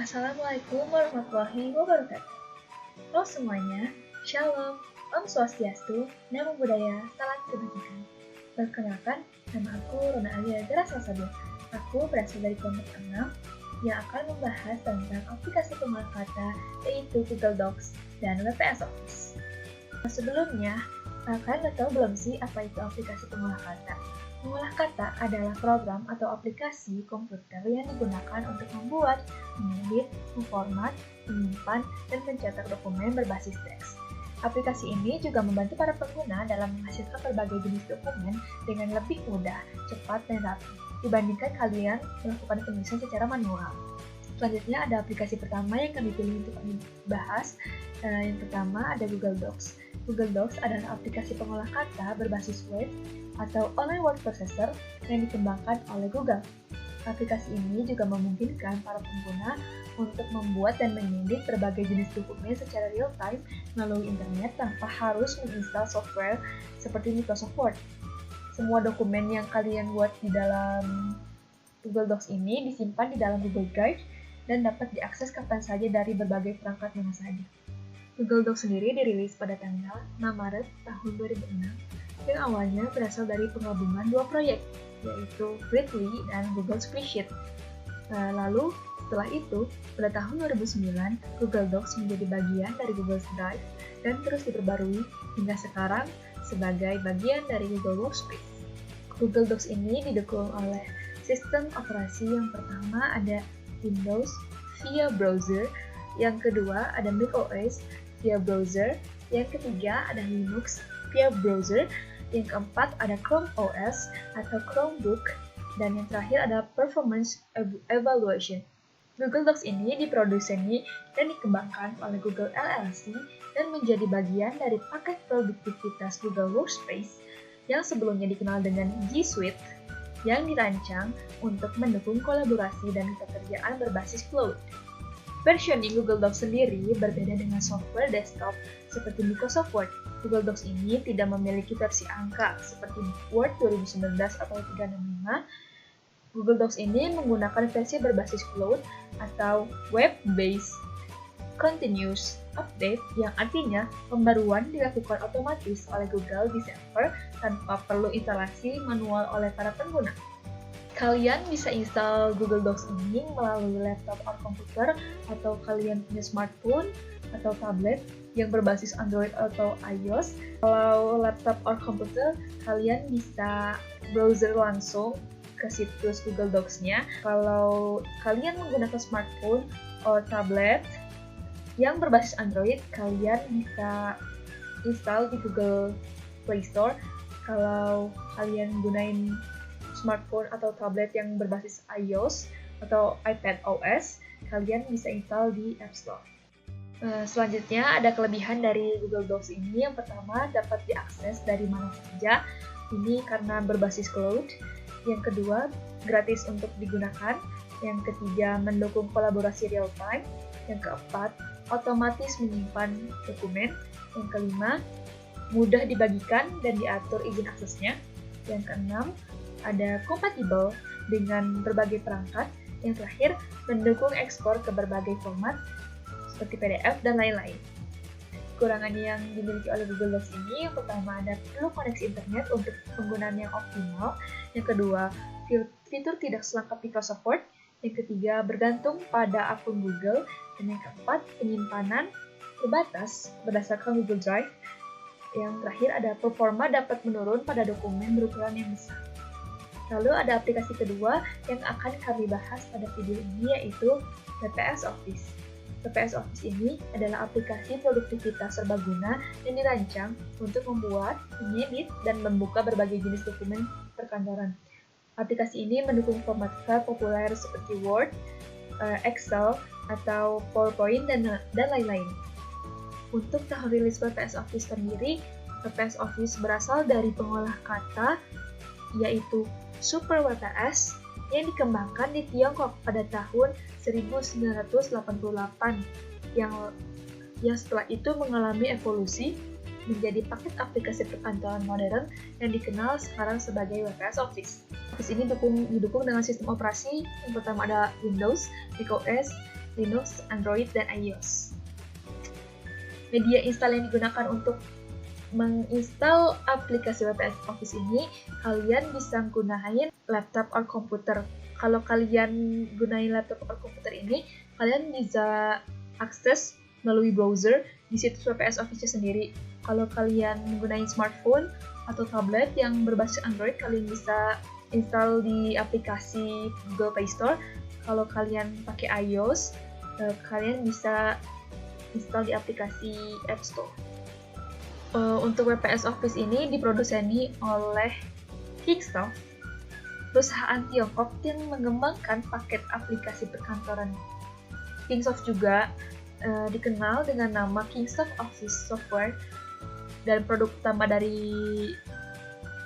Assalamualaikum warahmatullahi wabarakatuh. Halo semuanya, Shalom, Om Swastiastu, Namo Buddhaya, Salam Kebajikan. Perkenalkan, nama aku Rona Alia Garasasabil. Aku berasal dari kelompok 6 yang akan membahas tentang aplikasi pengolah kata, yaitu Google Docs dan WPS Office. Sebelumnya, kalian udah tahu belum sih apa itu aplikasi pengolah kata? Pengolah kata adalah program atau aplikasi komputer yang digunakan untuk membuat, mengedit, memformat, menyimpan, dan mencetak dokumen berbasis teks. Aplikasi ini juga membantu para pengguna dalam menghasilkan berbagai jenis dokumen dengan lebih mudah, cepat, dan rapi dibandingkan kalian melakukan penulisan secara manual. Selanjutnya ada aplikasi pertama yang kami pilih untuk kami bahas. Yang pertama ada Google Docs. Google Docs adalah aplikasi pengolah kata berbasis web atau online word processor yang dikembangkan oleh Google. Aplikasi ini juga memungkinkan para pengguna untuk membuat dan mengedit berbagai jenis dokumen secara real-time melalui internet tanpa harus menginstal software seperti Microsoft Word. Semua dokumen yang kalian buat di dalam Google Docs ini disimpan di dalam Google Drive dan dapat diakses kapan saja dari berbagai perangkat mana saja. Google Docs sendiri dirilis pada tanggal 6 Maret tahun 2006 yang awalnya berasal dari penggabungan dua proyek, yaitu Gridly dan Google Spreadsheet. Lalu, setelah itu, pada tahun 2009, Google Docs menjadi bagian dari Google Drive dan terus diperbarui hingga sekarang sebagai bagian dari Google Workspace. Google Docs ini didukung oleh sistem operasi yang pertama ada Windows via browser, yang kedua ada macOS via browser, yang ketiga ada Linux via browser, yang keempat ada Chrome OS atau Chromebook, dan yang terakhir ada Performance Evaluation. Google Docs ini diproduseni dan dikembangkan oleh Google LLC dan menjadi bagian dari paket produktivitas Google Workspace yang sebelumnya dikenal dengan G Suite yang dirancang untuk mendukung kolaborasi dan pekerjaan berbasis cloud. Versioning Google Docs sendiri berbeda dengan software desktop seperti Microsoft Word. Google Docs ini tidak memiliki versi angka seperti Word 2019 atau 365. Google Docs ini menggunakan versi berbasis cloud atau web-based continuous update, yang artinya pembaruan dilakukan otomatis oleh Google di server tanpa perlu instalasi manual oleh para pengguna. Kalian bisa install Google Docs ini melalui laptop atau komputer, atau kalian punya smartphone atau tablet yang berbasis Android atau iOS. Kalau laptop atau komputer, kalian bisa browser langsung ke situs Google Docs-nya. Kalau kalian menggunakan smartphone atau tablet yang berbasis Android, kalian bisa install di Google Play Store. Kalau kalian gunain smartphone atau tablet yang berbasis iOS atau iPad OS, kalian bisa install di App Store. Selanjutnya ada kelebihan dari Google Docs ini. Yang pertama, dapat diakses dari mana saja. Ini karena berbasis cloud. Yang kedua, gratis untuk digunakan. Yang ketiga, mendukung kolaborasi real time. Yang keempat, otomatis menyimpan dokumen. Yang kelima, mudah dibagikan dan diatur izin aksesnya. Yang keenam, ada kompatibel dengan berbagai perangkat. Yang terakhir, mendukung ekspor ke berbagai format seperti PDF dan lain-lain. Kekurangan yang dimiliki oleh Google Docs ini, yang pertama ada perlu koneksi internet untuk penggunaan yang optimal. Yang kedua, fitur tidak selengkap Microsoft Word. Yang ketiga, bergantung pada akun Google. Dan yang keempat, penyimpanan terbatas berdasarkan Google Drive. Yang terakhir ada performa dapat menurun pada dokumen berukuran yang besar. Lalu ada aplikasi kedua yang akan kami bahas pada video ini, yaitu WPS Office. WPS Office ini adalah aplikasi produktivitas serbaguna yang dirancang untuk membuat, mengedit, dan membuka berbagai jenis dokumen perkantoran. Aplikasi ini mendukung format file populer seperti Word, Excel, atau PowerPoint, dan lain-lain. Untuk tahun rilis WPS Office sendiri, WPS Office berasal dari pengolah kata, yaitu Super WPS, yang dikembangkan di Tiongkok pada tahun 1988, yang setelah itu mengalami evolusi menjadi paket aplikasi perkantoran modern yang dikenal sekarang sebagai WPS Office. Office ini didukung dengan sistem operasi yang pertama ada Windows, macOS, Linux, Android, dan iOS. Media install yang digunakan untuk menginstal aplikasi WPS Office ini, kalian bisa gunain laptop atau komputer. Kalau kalian gunain laptop atau komputer ini, kalian bisa akses melalui browser di situs WPS Office sendiri. Kalau kalian menggunakan smartphone atau tablet yang berbasis Android, kalian bisa install di aplikasi Google Play Store. Kalau kalian pakai iOS, kalian bisa install di aplikasi App Store. Untuk WPS Office ini diproduseni oleh Kingsoft, perusahaan Tiongkok yang mengembangkan paket aplikasi perkantoran. Kingsoft juga dikenal dengan nama Kingsoft Office Software, dan produk utama dari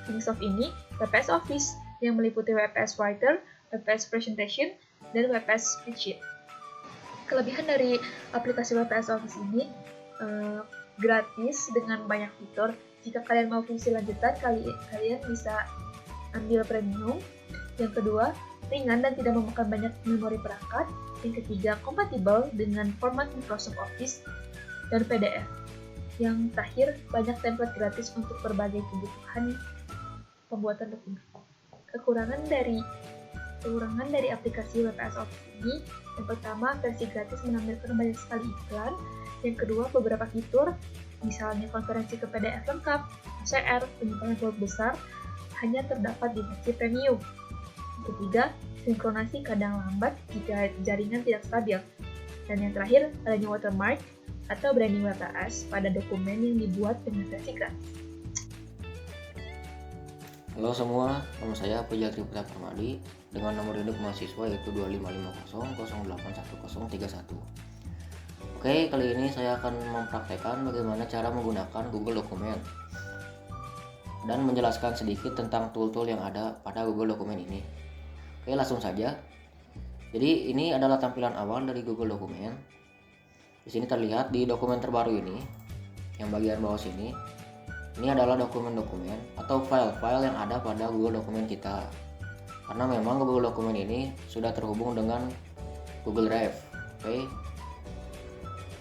Kingsoft ini WPS Office yang meliputi WPS Writer, WPS Presentation, dan WPS Spreadsheet. Kelebihan dari aplikasi WPS Office ini gratis dengan banyak fitur. Jika kalian mau fungsi lanjutan, kalian bisa ambil premium. Yang kedua, ringan dan tidak memakan banyak memori perangkat. Yang ketiga, kompatibel dengan format Microsoft Office dan PDF. Yang terakhir, banyak template gratis untuk berbagai kebutuhan pembuatan dokumen. Kekurangan dari aplikasi WPS Office ini, yang pertama, versi gratis menampilkan banyak sekali iklan. Yang kedua, beberapa fitur, misalnya konferensi ke PDF lengkap, OCR, penyimpanan file besar, hanya terdapat di versi premium. Yang ketiga, sinkronasi kadang lambat jika jaringan tidak stabil. Dan yang terakhir, adanya watermark atau branding WPS pada dokumen yang dibuat dengan versi gratis. Halo semua, nama saya Puja Triputra Permadi dengan nomor induk mahasiswa yaitu 2550081031. Oke, kali ini saya akan mempraktekkan bagaimana cara menggunakan Google Dokumen dan menjelaskan sedikit tentang tool-tool yang ada pada Google Dokumen ini. Oke, langsung saja. Jadi ini adalah tampilan awal dari Google Dokumen. Di sini terlihat di dokumen terbaru ini, yang bagian bawah sini. Ini adalah dokumen-dokumen atau file-file yang ada pada Google Dokumen kita. Karena memang Google Dokumen ini sudah terhubung dengan Google Drive. Oke.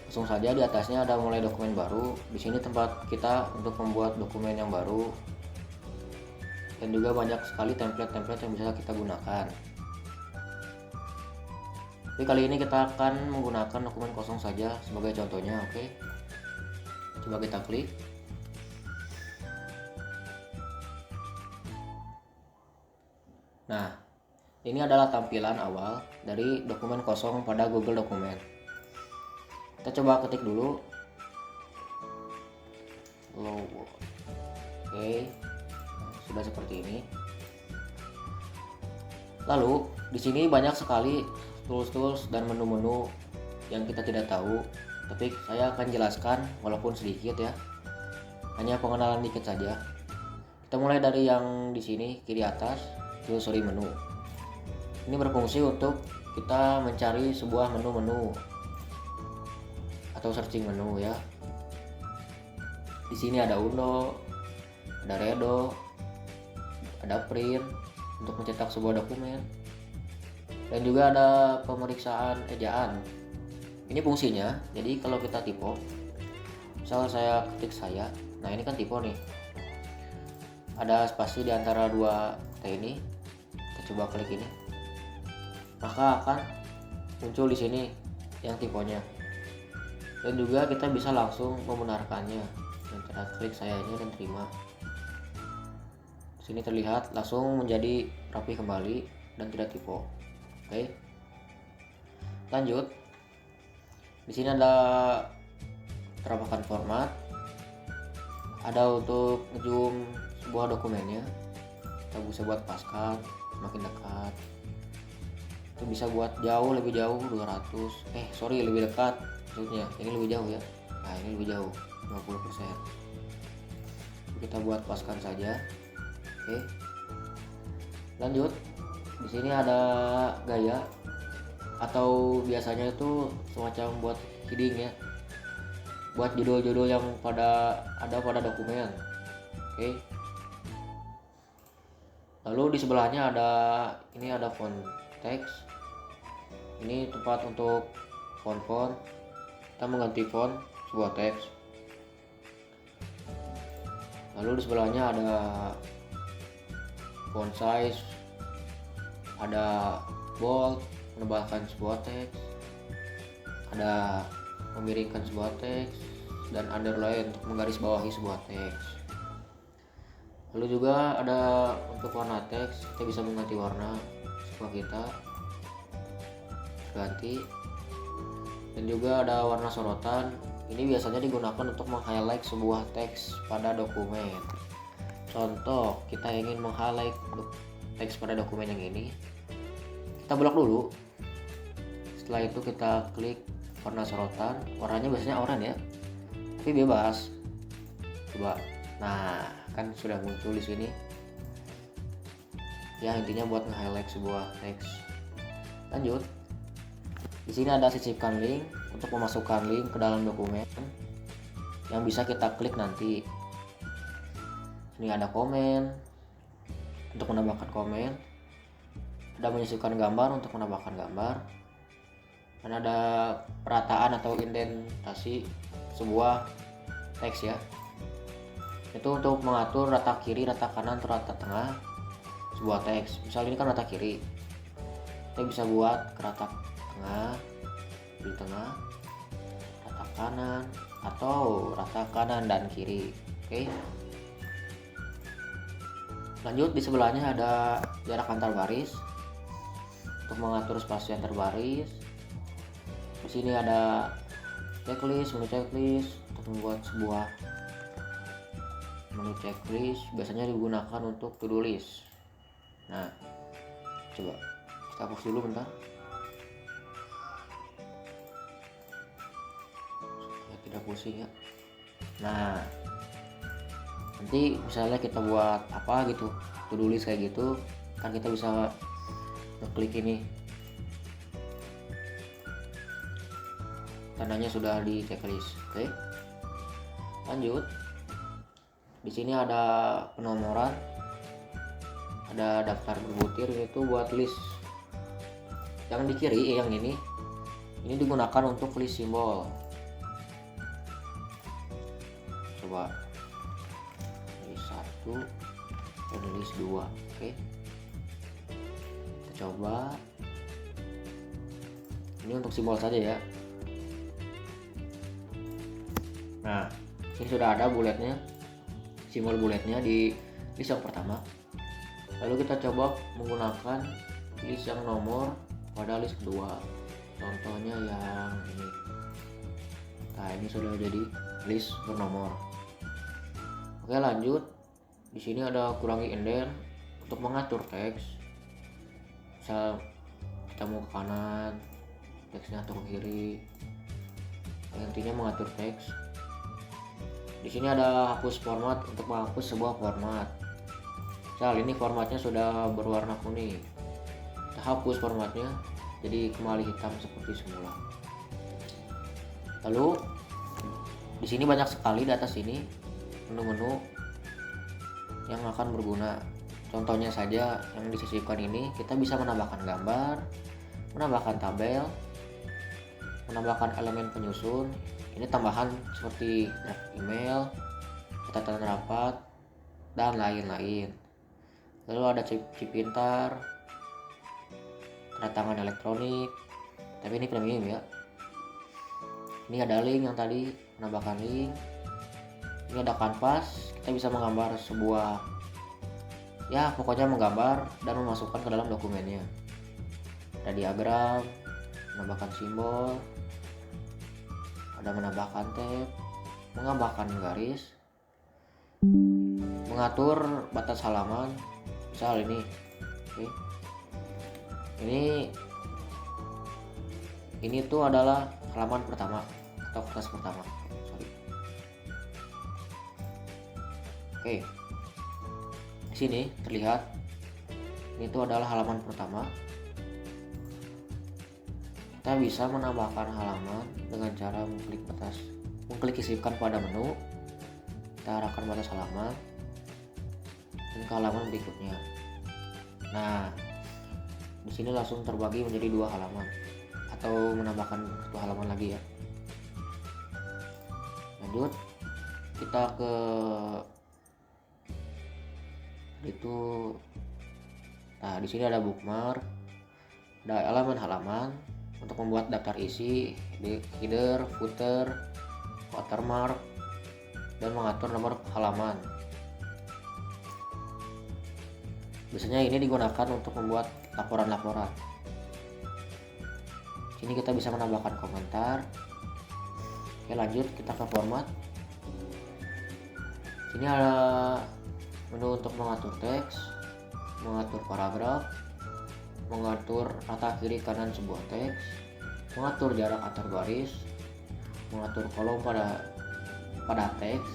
Langsung saja di atasnya ada mulai dokumen baru. Di sini tempat kita untuk membuat dokumen yang baru. Dan juga banyak sekali template-template yang bisa kita gunakan. Tapi kali ini kita akan menggunakan dokumen kosong saja sebagai contohnya, oke. Coba kita klik. Nah, ini adalah tampilan awal dari dokumen kosong pada Google Dokumen. Kita coba ketik dulu. Logo. Oke. Nah, sudah seperti ini. Lalu, di sini banyak sekali tools-tools dan menu-menu yang kita tidak tahu, tapi saya akan jelaskan walaupun sedikit ya. Hanya pengenalan dikit saja. Kita mulai dari yang di sini kiri atas. Telusuri menu. Ini berfungsi untuk kita mencari sebuah menu-menu atau searching menu ya. Di sini ada undo, ada redo, ada print untuk mencetak sebuah dokumen, dan juga ada pemeriksaan ejaan. Ini fungsinya. Jadi kalau kita typo, misal saya ketik saya, nah ini kan typo nih. Ada spasi di antara dua T ini. Coba klik ini, maka akan muncul di sini yang tipenya, dan juga kita bisa langsung membenarkannya. Dan cara klik saya ini dan terima. Di sini terlihat langsung menjadi rapi kembali dan tidak typo. Oke, lanjut. Di sini ada tambahkan format, ada untuk zoom sebuah dokumennya. Kita bisa buat paskan makin dekat, itu bisa buat jauh, lebih jauh 200, lebih dekat maksudnya, ini lebih jauh ya. Nah ini lebih jauh 50%. Kita buat paskan saja. Oke, lanjut. Di sini ada gaya atau biasanya itu semacam buat heading ya, buat judul-judul yang ada pada dokumen. Oke. Lalu di sebelahnya ada font text. Ini tempat untuk font, kita mengganti font sebuah teks. Lalu di sebelahnya ada font size, ada bold, menebalkan sebuah teks, ada memiringkan sebuah teks, dan underline untuk menggarisbawahi sebuah teks. Lalu juga ada untuk warna teks, kita bisa mengganti warna suka kita ganti. Dan juga ada warna sorotan, ini biasanya digunakan untuk meng-highlight sebuah teks pada dokumen. Contoh, kita ingin meng-highlight teks pada dokumen yang ini, kita blok dulu. Setelah itu kita klik warna sorotan, warnanya biasanya oranye ya, tapi bebas. Coba, nah kan sudah muncul di sini. Ya intinya buat nge-highlight sebuah teks. Lanjut. Di sini ada sisipkan link untuk memasukkan link ke dalam dokumen yang bisa kita klik nanti. Ini ada komen untuk menambahkan komen, ada menyisipkan gambar untuk menambahkan gambar, dan ada perataan atau indentasi sebuah teks ya. Itu untuk mengatur rata kiri, rata kanan, atau rata tengah sebuah teks. Misal ini kan rata kiri, kita bisa buat ke rata tengah, di tengah, rata kanan, atau rata kanan dan kiri. Oke. Lanjut, di sebelahnya ada jarak antar baris untuk mengatur spasi antar baris. Di sini ada checklist, menu checklist untuk membuat sebuah menu checklist, biasanya digunakan untuk to-do list. Nah, coba kita hapus dulu bentar. Tidak pusing ya. Nah, nanti misalnya kita buat apa gitu, to-do list kayak gitu, kan kita bisa ngeklik ini, tandanya sudah di checklist. Oke. Lanjut. Di sini ada penomoran, ada daftar berbutir, itu buat list. Yang di kiri yang ini digunakan untuk list simbol. Coba list 1 dan list 2. Oke, kita coba. Ini untuk simbol saja ya. Nah, ini sudah ada buletnya, simbol buletnya di list yang pertama. Lalu kita coba menggunakan list yang nomor pada list kedua. Contohnya yang ini. Nah, ini sudah jadi list bernomor. Oke, lanjut. Di sini ada kurangi indent untuk mengatur teks. Misal kita mau ke kanan, teksnya atau ke kiri. Intinya mengatur teks. Di sini ada hapus format untuk menghapus sebuah format. Misal ini formatnya sudah berwarna kuning, kita hapus formatnya jadi kembali hitam seperti semula. Lalu di sini banyak sekali di atas ini menu-menu yang akan berguna. Contohnya saja yang disisipkan ini, kita bisa menambahkan gambar, menambahkan tabel, menambahkan elemen penyusun. Ini tambahan seperti draft email, catatan rapat, dan lain-lain. Lalu ada chip pintar, tanda tangan elektronik, tapi ini premium ya. Ini ada link yang tadi, menambahkan link. Ini ada kanvas, kita bisa menggambar sebuah, ya pokoknya menggambar dan memasukkan ke dalam dokumennya. Ada diagram, menambahkan simbol, ada menambahkan tab, menambahkan garis, mengatur batas halaman. Misal ini, oke. Ini tuh adalah halaman pertama atau kelas pertama. Oke, di sini terlihat ini tuh adalah halaman pertama. Kita bisa menambahkan halaman dengan cara mengklik isipkan pada menu. Kita arahkan batas halaman dan ke halaman berikutnya. Nah, di sini langsung terbagi menjadi dua halaman atau menambahkan satu halaman lagi ya. Lanjut kita ke itu. Nah, di sini ada bookmark, ada elemen halaman untuk membuat daftar isi, header, footer, watermark, dan mengatur nomor halaman. Biasanya ini digunakan untuk membuat laporan-laporan. Sini kita bisa menambahkan komentar. Oke, lanjut kita ke format. Sini ada menu untuk mengatur teks, mengatur paragraf, mengatur rata kiri kanan sebuah teks, mengatur jarak antar baris, mengatur kolom pada teks,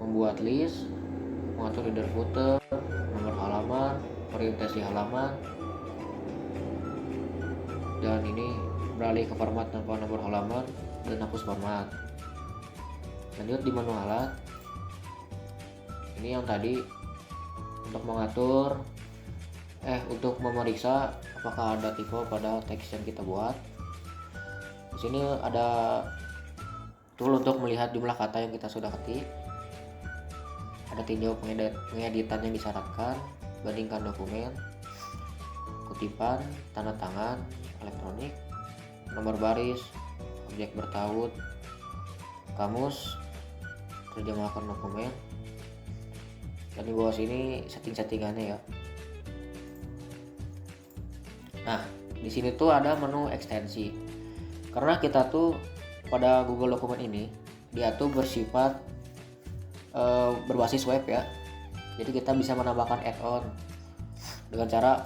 membuat list, mengatur header footer, nomor halaman, orientasi halaman, dan ini beralih ke format tanpa nomor halaman dan hapus format. Lanjut di menu alat. Ini yang tadi untuk mengatur untuk memeriksa apakah ada typo pada teks yang kita buat. Di sini ada tool untuk melihat jumlah kata yang kita sudah ketik. Ada tinjau pengeditan yang disyaratkan, bandingkan dokumen, kutipan, tanda tangan elektronik, nomor baris, objek bertaut, kamus, terjemahkan dokumen. Dan di bawah sini settingannya ya. Nah, di sini tuh ada menu ekstensi. Karena kita tuh pada Google Dokumen ini dia tuh bersifat berbasis web ya. Jadi kita bisa menambahkan add-on dengan cara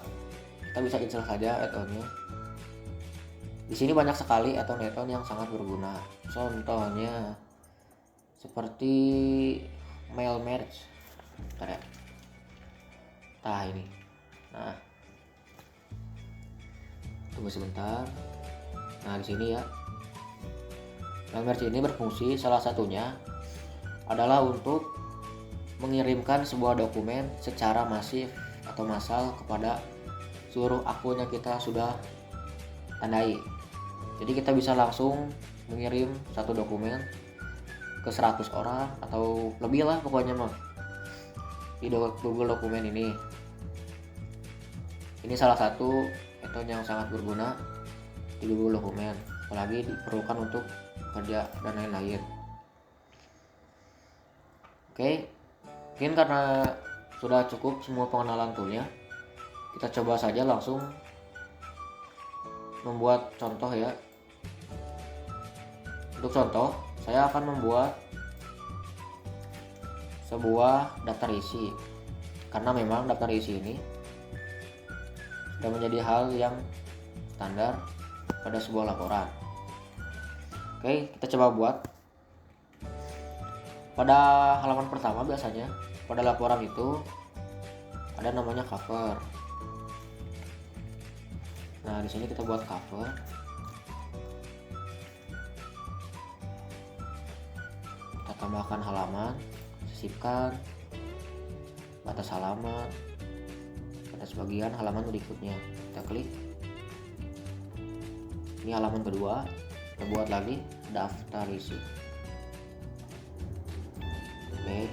kita bisa install saja add-onnya. Di sini banyak sekali add-on yang sangat berguna. Contohnya seperti mail merge. Bentar ya. Ini. Nah, tunggu sebentar. Nah, di sini ya. Mail merge ini berfungsi salah satunya adalah untuk mengirimkan sebuah dokumen secara masif atau massal kepada seluruh akun yang kita sudah tandai. Jadi kita bisa langsung mengirim satu dokumen ke 100 orang atau lebih lah pokoknya mah di Google Dokumen ini. Ini salah satu add-on yang sangat berguna di Google Dokumen, apalagi diperlukan untuk kerja dan lain-lain. Oke, mungkin karena sudah cukup semua pengenalan toolnya, kita coba saja langsung membuat contoh ya. Untuk contoh, saya akan membuat sebuah daftar isi, karena memang daftar isi ini sudah menjadi hal yang standar pada sebuah laporan. Oke, kita coba buat. Pada halaman pertama biasanya pada laporan itu ada namanya cover. Nah, di sini kita buat cover. Kita tambahkan halaman, sisipkan batas halaman pada sebagian halaman berikutnya. Kita klik. Ini halaman kedua. Kita buat lagi daftar isi. Oke.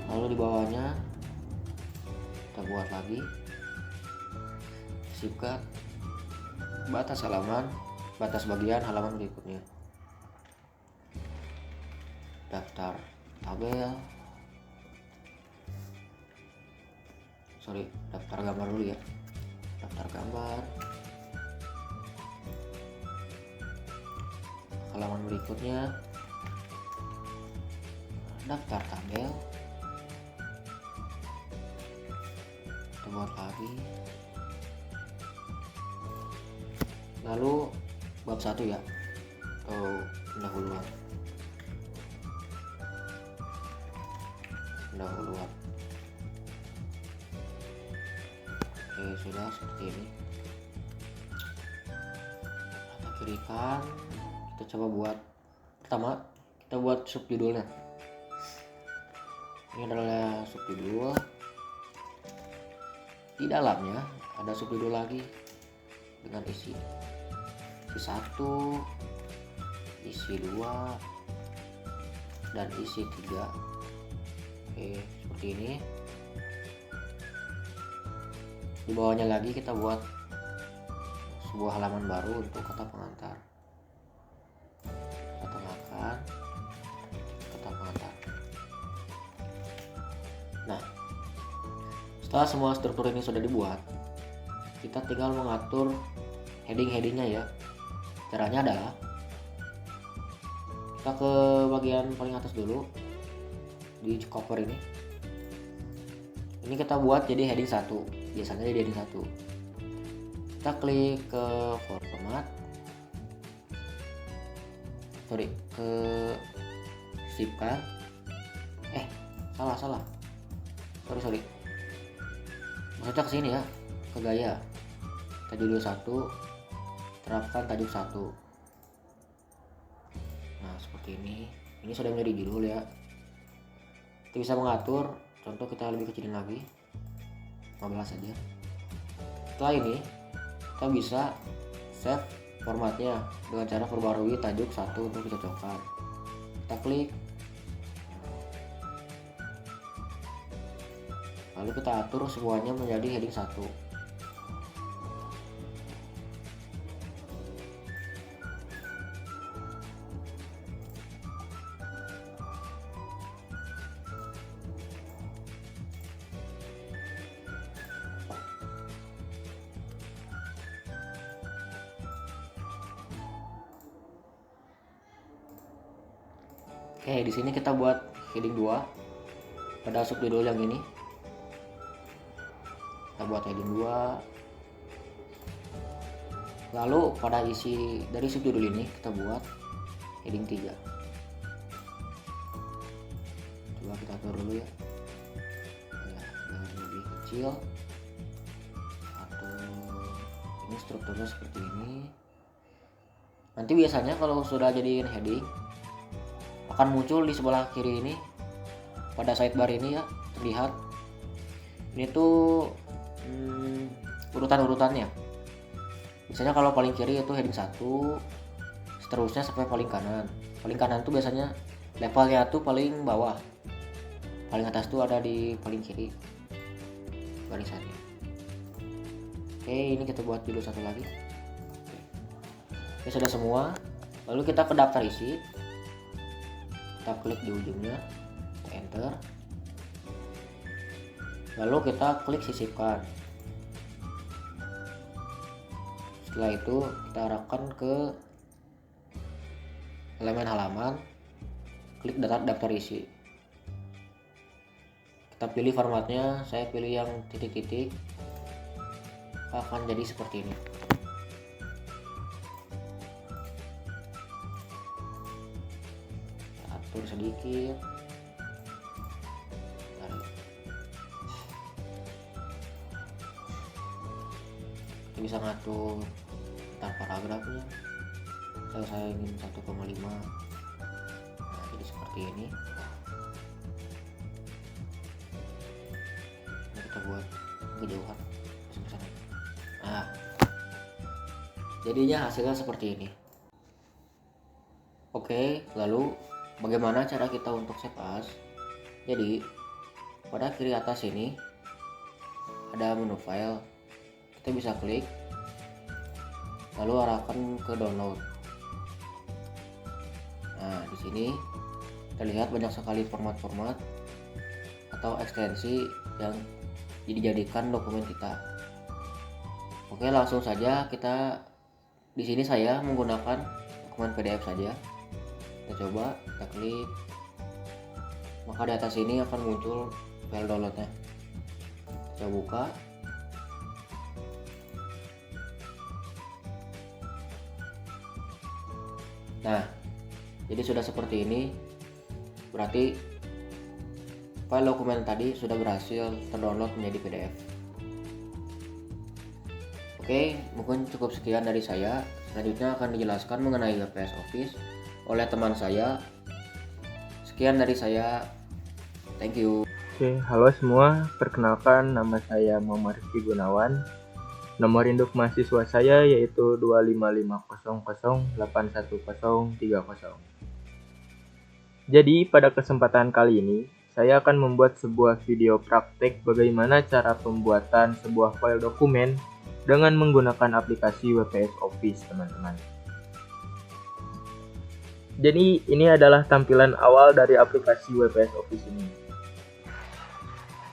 Lalu di bawahnya kita buat lagi. Sisipkan batas halaman, batas bagian halaman berikutnya. Daftar tabel, daftar gambar dulu ya. Daftar gambar, halaman berikutnya daftar tabel. Kita buat lagi. Lalu bab 1 ya, atau pendahuluan. Oke, sudah seperti ini. Kita kirikan. Kita coba buat. Pertama kita buat subjudulnya. Ini adalah subjudul. Di dalamnya ada subjudul lagi. dengan isi 1, isi 2, dan isi 3. Oke, seperti ini. Di bawahnya lagi kita buat sebuah halaman baru untuk kata pengantar. Kita tengahkan kata pengantar. Nah, setelah semua struktur ini sudah dibuat, kita tinggal mengatur heading-headingnya ya. Caranya adalah kita ke bagian paling atas dulu di cover ini. Ini kita buat jadi heading 1. Biasanya jadi heading 1. Kita klik ke format. Ke sisipkan. Salah. Sorry. Maksudnya ke sini ya, ke gaya. Kita judul 1, terapkan tajuk 1. Nah, seperti ini. Ini sudah menjadi judul ya. Kita bisa mengatur, contoh kita lebih kecilin lagi, 15 saja. Setelah ini, kita bisa save formatnya dengan cara perbarui tajuk 1 untuk dicocokkan. Kita klik. Lalu kita atur semuanya menjadi heading 1. Oke, di sini kita buat heading 2 pada subjudul yang ini. Kita buat heading 2. Lalu pada isi dari subjudul ini kita buat heading 3. Coba kita atur dulu ya. Yang lebih kecil. Atau ini strukturnya seperti ini. Nanti biasanya kalau sudah jadiin heading akan muncul di sebelah kiri ini pada sidebar ini ya, terlihat ini tuh urutan-urutannya. Biasanya kalau paling kiri itu heading 1, seterusnya sampai paling kanan. Paling kanan tuh biasanya levelnya tuh paling bawah, paling atas tuh ada di paling kiri barisannya. Oke, ini kita buat judul 1 lagi. Oke, sudah semua. Lalu kita ke daftar isi. Kita klik di ujungnya, kita enter, lalu kita klik sisipkan. Setelah itu kita arahkan ke elemen halaman, klik daftar isi. Kita pilih formatnya, saya pilih yang titik-titik, akan jadi seperti ini. Atur sedikit. Kita bisa ngatur tentang paragrafnya. Saya ingin 1,5. Nah, jadi seperti ini. Ini kita buat kejauhan sebesar ini. Nah, jadinya hasilnya seperti ini. Oke, lalu bagaimana cara kita untuk save as? Jadi pada kiri atas ini ada menu file, kita bisa klik lalu arahkan ke download. Nah, di sini terlihat banyak sekali format-format atau ekstensi yang dijadikan dokumen kita. Oke, langsung saja kita di sini saya menggunakan dokumen PDF saja. Kita coba, kita klik, maka di atas ini akan muncul file downloadnya. Kita buka. Nah, jadi sudah seperti ini, berarti file dokumen tadi sudah berhasil terdownload menjadi PDF. Oke, mungkin cukup sekian dari saya. Selanjutnya akan dijelaskan mengenai WPS Office oleh teman saya. Sekian dari saya. Thank you. Oke, halo semua. Perkenalkan, nama saya Muhammad Rizky Gunawan. Nomor induk mahasiswa saya yaitu 25500811030. Jadi pada kesempatan kali ini, saya akan membuat sebuah video praktek bagaimana cara pembuatan sebuah file dokumen dengan menggunakan aplikasi WPS Office, teman-teman. Jadi ini adalah tampilan awal dari aplikasi WPS Office ini.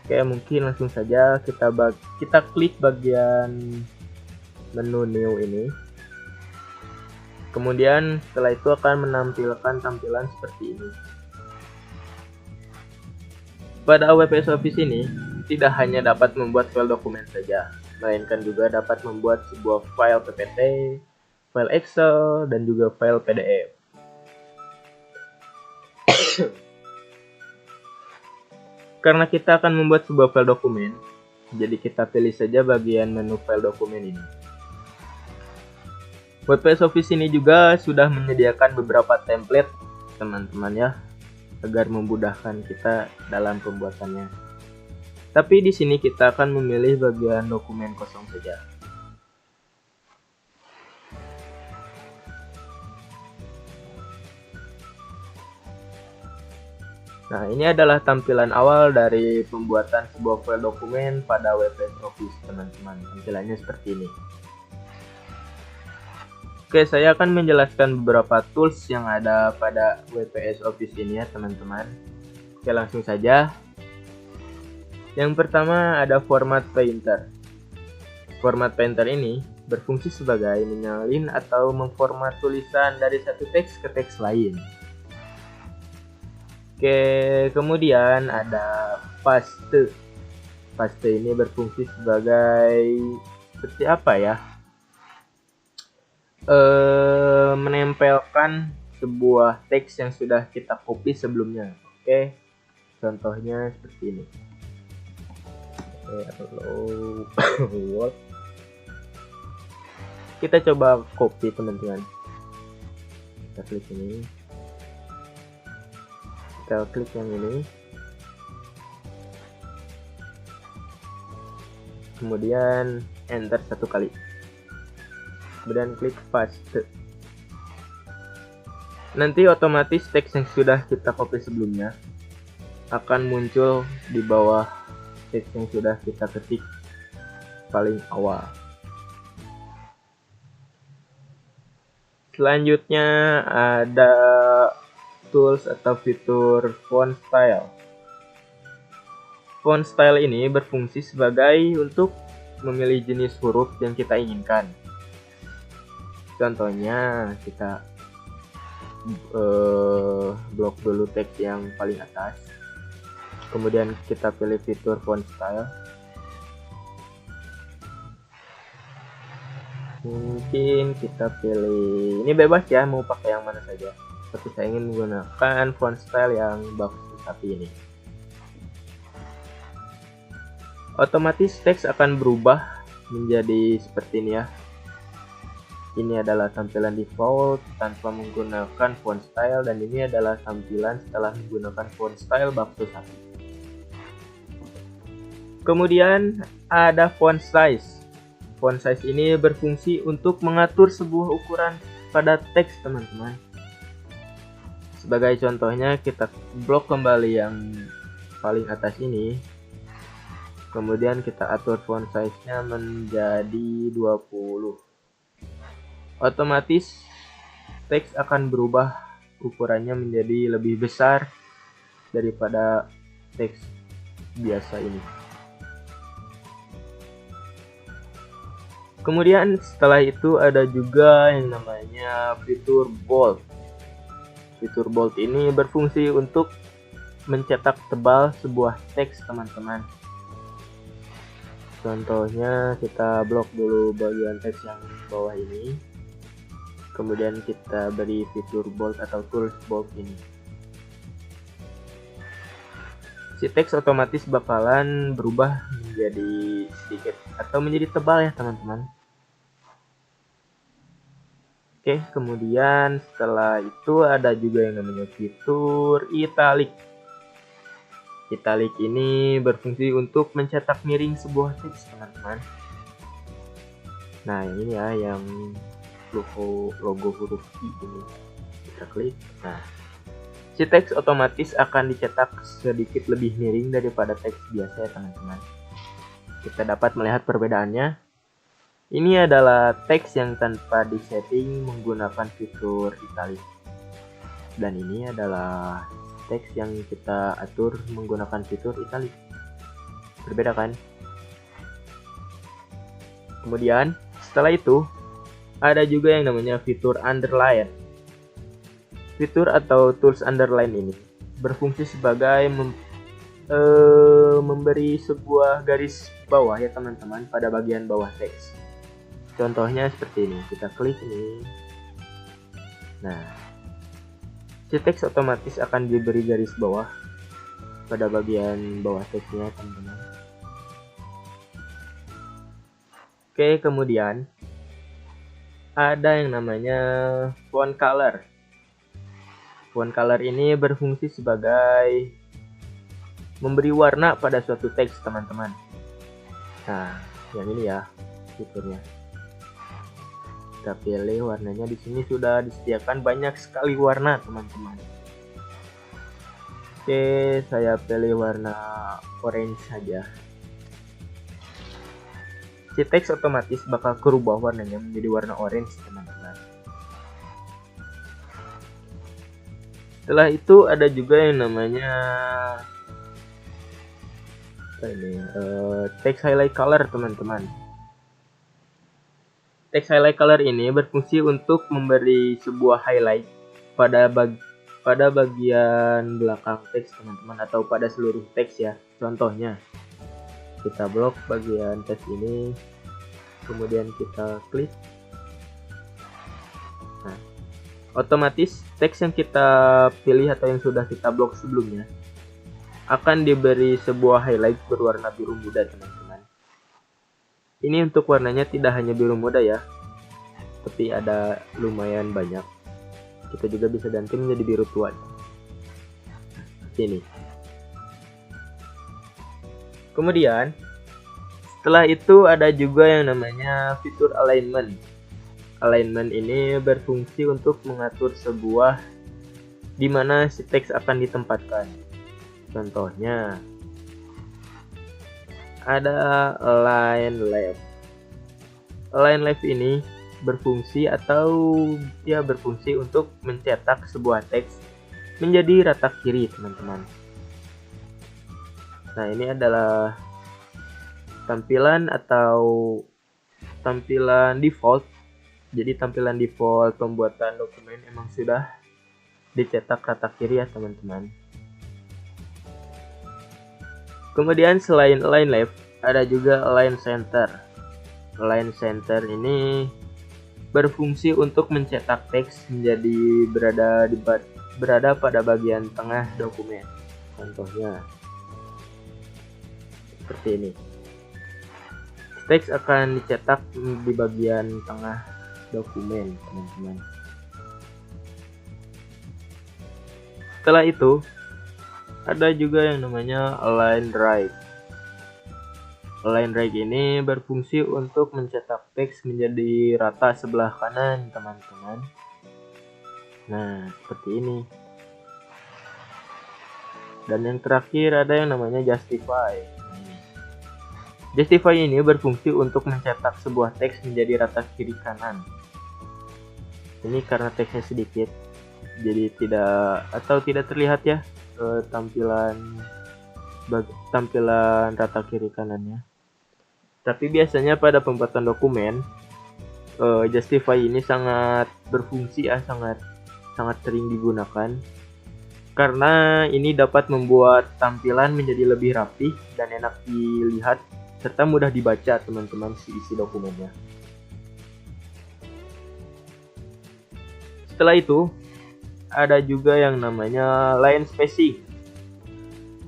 Oke, mungkin langsung saja kita klik bagian menu new ini. Kemudian setelah itu akan menampilkan tampilan seperti ini. Pada WPS Office ini tidak hanya dapat membuat file dokumen saja, melainkan juga dapat membuat sebuah file PPT, file Excel, dan juga file PDF. Karena kita akan membuat sebuah file dokumen, jadi kita pilih saja bagian menu file dokumen ini. WPS Office ini juga sudah menyediakan beberapa template, teman-teman ya, agar memudahkan kita dalam pembuatannya. Tapi di sini kita akan memilih bagian dokumen kosong saja. Nah, ini adalah tampilan awal dari pembuatan sebuah file dokumen pada WPS Office, teman-teman. Tampilannya seperti ini. Oke, saya akan menjelaskan beberapa tools yang ada pada WPS Office ini ya, teman-teman. Oke, langsung saja. Yang pertama ada Format Painter. Format Painter ini berfungsi sebagai menyalin atau memformat tulisan dari satu teks ke teks lain. Oke, kemudian ada paste. Paste ini berfungsi sebagai seperti apa ya? Menempelkan sebuah teks yang sudah kita copy sebelumnya. Oke, contohnya seperti ini. Oke, kita coba copy, teman-teman. Kita klik ini. Kita klik yang ini, kemudian enter satu kali, kemudian klik paste. Nanti otomatis teks yang sudah kita copy sebelumnya akan muncul di bawah teks yang sudah kita ketik paling awal. Selanjutnya ada tools atau fitur font style. Font style ini berfungsi sebagai untuk memilih jenis huruf yang kita inginkan. Contohnya kita blok dulu teks yang paling atas, kemudian kita pilih fitur font style. Mungkin kita pilih, ini bebas ya, mau pakai yang mana saja. Tapi saya ingin menggunakan font style yang bagus seperti ini. Otomatis teks akan berubah menjadi seperti ini ya. Ini adalah tampilan default tanpa menggunakan font style, dan ini adalah tampilan setelah menggunakan font style bab 1. Kemudian ada font size. Font size ini berfungsi untuk mengatur sebuah ukuran pada teks, teman-teman. Sebagai contohnya, kita blok kembali yang paling atas ini, kemudian kita atur font size-nya menjadi 20. Otomatis teks akan berubah ukurannya menjadi lebih besar daripada teks biasa ini. Kemudian setelah itu ada juga yang namanya fitur bold. Fitur bold ini berfungsi untuk mencetak tebal sebuah teks, teman-teman. Contohnya kita blok dulu bagian teks yang bawah ini, kemudian kita beri fitur bold atau tools bold ini. Si teks otomatis bakalan berubah menjadi sedikit atau menjadi tebal ya, teman-teman. Oke, kemudian setelah itu ada juga yang namanya fitur italic. Italic ini berfungsi untuk mencetak miring sebuah teks, teman-teman. Nah, yang ini ya, yang logo huruf I ini. Kita klik. Nah, si teks otomatis akan dicetak sedikit lebih miring daripada teks biasa ya teman-teman. Kita dapat melihat perbedaannya. Ini adalah teks yang tanpa disetting menggunakan fitur italic. Dan ini adalah teks yang kita atur menggunakan fitur italic. Berbeda kan? Kemudian setelah itu ada juga yang namanya fitur underline. Fitur atau tools underline ini berfungsi sebagai memberi sebuah garis bawah ya teman-teman pada bagian bawah teks. Contohnya seperti ini, kita klik ini. Nah, si teks otomatis akan diberi garis bawah pada bagian bawah teksnya teman-teman. Oke, kemudian ada yang namanya font color. Font color ini berfungsi sebagai memberi warna pada suatu teks teman-teman. Nah, yang ini ya fiturnya. Kita pilih warnanya, di sini sudah disediakan banyak sekali warna teman-teman. Oke, saya pilih warna orange saja. Si teks otomatis bakal berubah warnanya menjadi warna orange teman-teman. Setelah itu ada juga yang namanya text highlight color teman-teman. Text highlight color ini berfungsi untuk memberi sebuah highlight pada bagian belakang teks teman-teman, atau pada seluruh teks ya. Contohnya, kita blok bagian teks ini, kemudian kita klik. Nah, otomatis teks yang kita pilih atau yang sudah kita blok sebelumnya akan diberi sebuah highlight berwarna biru muda teman-teman. Ini untuk warnanya tidak hanya biru muda ya, tapi ada lumayan banyak. Kita juga bisa ganti menjadi biru tua. Ini. Kemudian setelah itu ada juga yang namanya fitur alignment. Alignment ini berfungsi untuk mengatur sebuah di mana si teks akan ditempatkan. Contohnya ada align left. Align left ini berfungsi untuk mencetak sebuah teks menjadi rata kiri teman-teman. Nah, ini adalah tampilan default. Jadi tampilan default pembuatan dokumen emang sudah dicetak rata kiri ya teman-teman. Kemudian selain align left, ada juga align center. Align center ini berfungsi untuk mencetak teks menjadi berada pada bagian tengah dokumen. Contohnya seperti ini. Teks akan dicetak di bagian tengah dokumen, teman-teman. Setelah itu, ada juga yang namanya align right. Align right ini berfungsi untuk mencetak teks menjadi rata sebelah kanan, teman-teman. Nah, seperti ini. Dan yang terakhir ada yang namanya justify. Justify ini berfungsi untuk mencetak sebuah teks menjadi rata kiri kanan. Ini karena teksnya sedikit, jadi tidak terlihat ya tampilan rata kiri kanannya. Tapi biasanya pada pembuatan dokumen, justify ini sangat berfungsi ya, sangat sering digunakan. Karena ini dapat membuat tampilan menjadi lebih rapi dan enak dilihat, serta mudah dibaca teman-teman isi dokumennya. Setelah itu, ada juga yang namanya line spacing.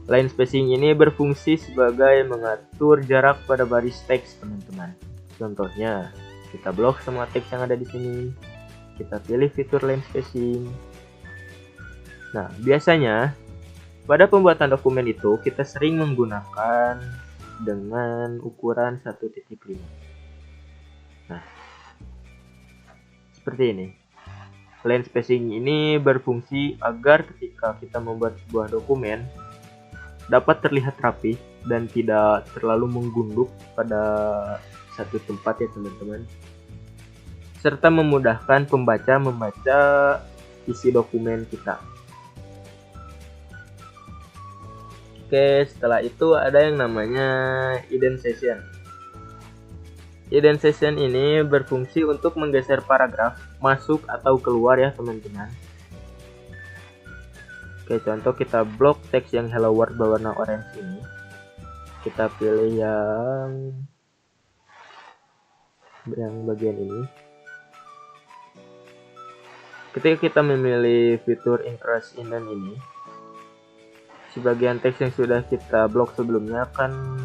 Line spacing ini berfungsi sebagai mengatur jarak pada baris teks, teman-teman. Contohnya, kita blok semua teks yang ada di sini. Kita pilih fitur line spacing. Nah, biasanya pada pembuatan dokumen itu kita sering menggunakan dengan ukuran 1.5. Nah, seperti ini. Line spacing ini berfungsi agar ketika kita membuat sebuah dokumen dapat terlihat rapi dan tidak terlalu menggunduk pada satu tempat ya teman-teman, serta memudahkan pembaca membaca isi dokumen kita. Oke, setelah itu ada yang namanya indentation. Indentation ini berfungsi untuk menggeser paragraf masuk atau keluar ya teman-teman. Oke, contoh kita blok teks yang hello world berwarna orange ini. Kita pilih yang bagian ini. Ketika kita memilih fitur increase indent ini, sebagian teks yang sudah kita blok sebelumnya akan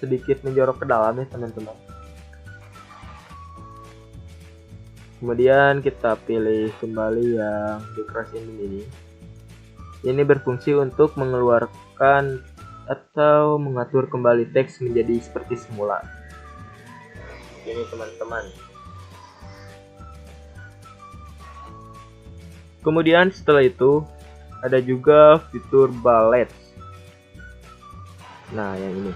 sedikit menjorok ke dalam ya teman-teman. Kemudian kita pilih kembali yang decrease indent ini. Ini berfungsi untuk mengeluarkan atau mengatur kembali teks menjadi seperti semula. Ini teman-teman. Kemudian setelah itu ada juga fitur bullet. Nah, yang ini.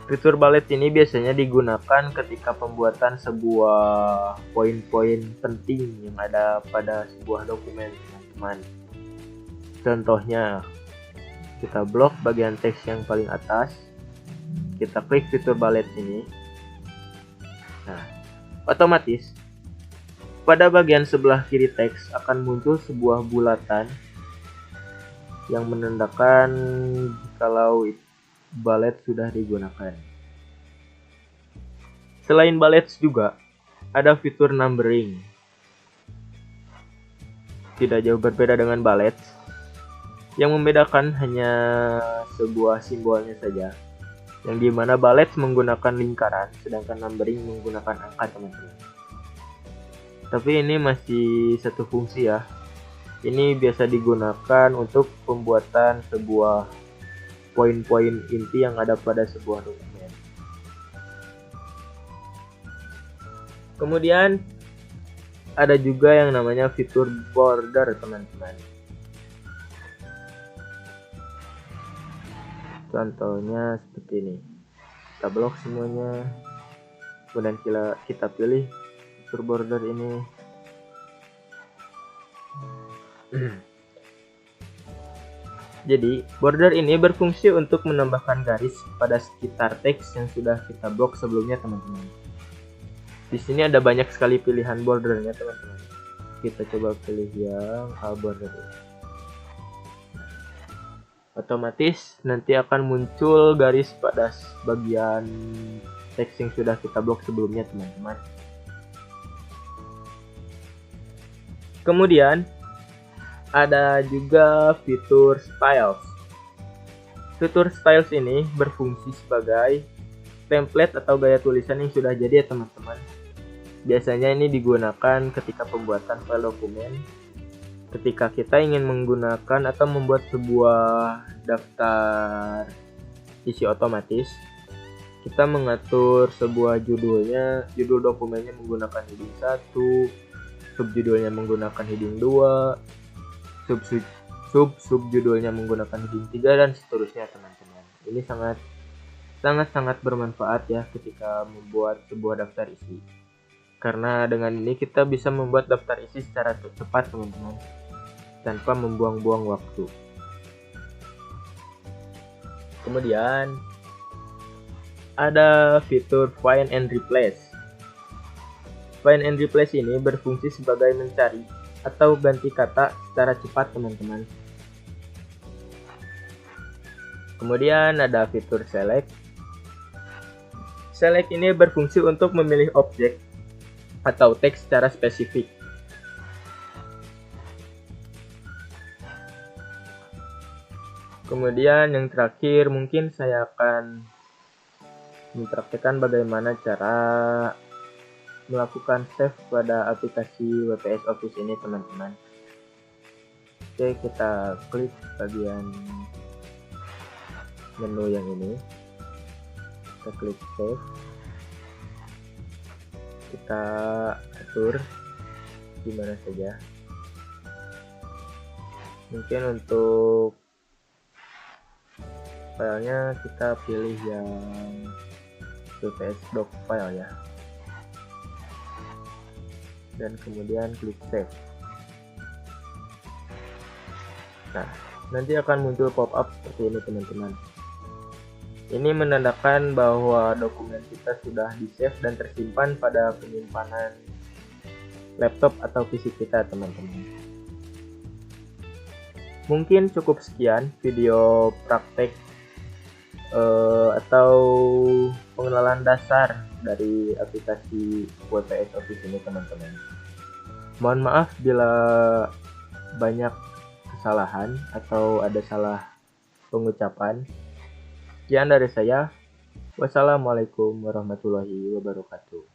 Fitur bullet ini biasanya digunakan ketika pembuatan sebuah poin-poin penting yang ada pada sebuah dokumen, teman-teman. Contohnya, kita blok bagian teks yang paling atas, kita klik fitur bullet ini. Nah, otomatis pada bagian sebelah kiri teks akan muncul sebuah bulatan yang menandakan kalau bullet sudah digunakan. Selain bullet juga ada fitur numbering. Tidak jauh berbeda dengan bullet. Yang membedakan hanya sebuah simbolnya saja. Yang dimana bullet menggunakan lingkaran, sedangkan numbering menggunakan angka, teman-teman. Tapi ini masih satu fungsi ya. Ini biasa digunakan untuk pembuatan sebuah poin-poin inti yang ada pada sebuah dokumen. Kemudian ada juga yang namanya fitur border, teman-teman. Contohnya seperti ini. Kita blok semuanya. Kemudian kita pilih fitur border ini. Jadi, border ini berfungsi untuk menambahkan garis pada sekitar teks yang sudah kita blok sebelumnya, teman-teman. Di sini ada banyak sekali pilihan bordernya, teman-teman. Kita coba pilih yang border ini. Otomatis nanti akan muncul garis pada bagian teks yang sudah kita blok sebelumnya, teman-teman. Kemudian ada juga fitur styles. Fitur styles ini berfungsi sebagai template atau gaya tulisan yang sudah jadi ya teman-teman. Biasanya ini digunakan ketika pembuatan file dokumen. Ketika kita ingin menggunakan atau membuat sebuah daftar isi otomatis, kita mengatur sebuah judul dokumennya menggunakan heading 1, subjudulnya menggunakan heading 2, subjudulnya menggunakan heading 3 dan seterusnya, teman-teman. Ini sangat bermanfaat ya ketika membuat sebuah daftar isi. Karena dengan ini kita bisa membuat daftar isi secara cepat, teman-teman, tanpa membuang-buang waktu. Kemudian ada fitur find and replace. Find and replace ini berfungsi sebagai mencari atau ganti kata secara cepat, teman-teman. Kemudian ada fitur select. Select ini berfungsi untuk memilih objek atau teks secara spesifik. Kemudian yang terakhir mungkin saya akan mempraktikkan bagaimana cara melakukan save pada aplikasi WPS Office ini, teman-teman. Oke, kita klik bagian menu yang ini. Kita klik save. kita atur dimana saja. Mungkin untuk filenya kita pilih yang WPS doc file ya, dan kemudian klik save. Nah, nanti akan muncul pop-up seperti ini teman-teman. Ini menandakan bahwa dokumen kita sudah di-save dan tersimpan pada penyimpanan laptop atau PC kita teman-teman. Mungkin cukup sekian video praktek atau pengenalan dasar dari aplikasi WPS Office ini teman-teman. Mohon maaf bila banyak kesalahan atau ada salah pengucapan. Sekian dari saya. Wassalamualaikum warahmatullahi wabarakatuh.